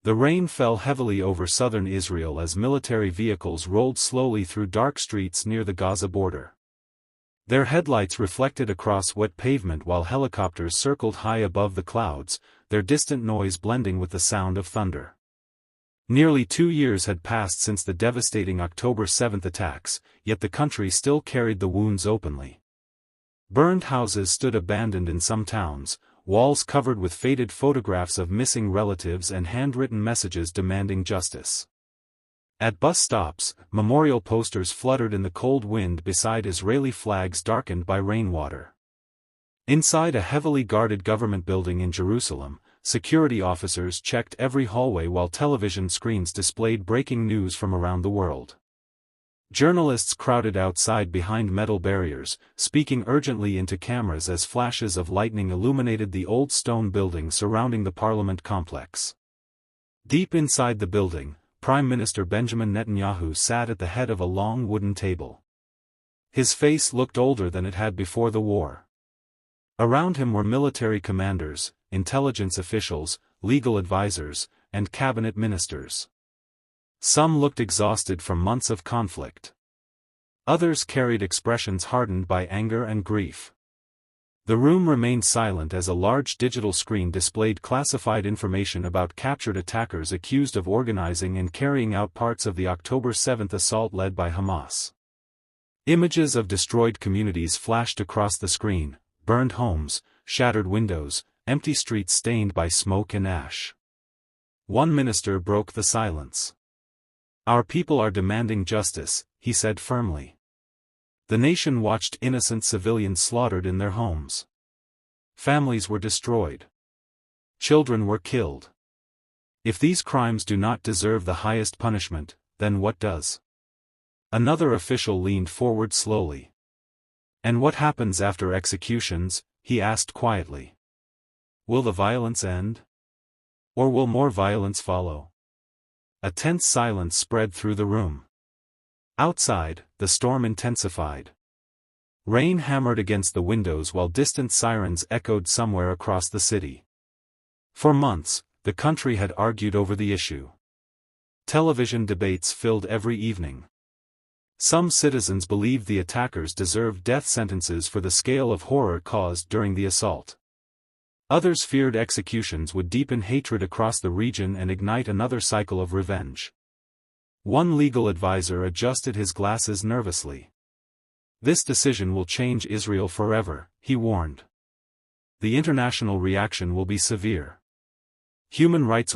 The rain fell heavily over southern Israel as military vehicles rolled slowly through dark streets near the Gaza border. Their headlights reflected across wet pavement while helicopters circled high above the clouds, their distant noise blending with the sound of thunder. Nearly 2 years had passed since the devastating October 7 attacks, yet the country still carried the wounds openly. Burned houses stood abandoned in some towns, walls covered with faded photographs of missing relatives and handwritten messages demanding justice. At bus stops, memorial posters fluttered in the cold wind beside Israeli flags darkened by rainwater. Inside a heavily guarded government building in Jerusalem, security officers checked every hallway while television screens displayed breaking news from around the world. Journalists crowded outside behind metal barriers, speaking urgently into cameras as flashes of lightning illuminated the old stone building surrounding the parliament complex. Deep inside the building, Prime Minister Benjamin Netanyahu sat at the head of a long wooden table. His face looked older than it had before the war. Around him were military commanders, intelligence officials, legal advisors, and cabinet ministers. Some looked exhausted from months of conflict. Others carried expressions hardened by anger and grief. The room remained silent as a large digital screen displayed classified information about captured attackers accused of organizing and carrying out parts of the October 7 assault led by Hamas. Images of destroyed communities flashed across the screen, burned homes, shattered windows, empty streets stained by smoke and ash. One minister broke the silence. "Our people are demanding justice," he said firmly. The nation watched innocent civilians slaughtered in their homes. Families were destroyed. Children were killed. If these crimes do not deserve the highest punishment, then what does? Another official leaned forward slowly. "And what happens after executions?" he asked quietly. "Will the violence end? Or will more violence follow?" A tense silence spread through the room. Outside, the storm intensified. Rain hammered against the windows while distant sirens echoed somewhere across the city. For months, the country had argued over the issue. Television debates filled every evening. Some citizens believed the attackers deserved death sentences for the scale of horror caused during the assault. Others feared executions would deepen hatred across the region and ignite another cycle of revenge. One legal advisor adjusted his glasses nervously. "This decision will change Israel forever," he warned. "The international reaction will be severe. Human rights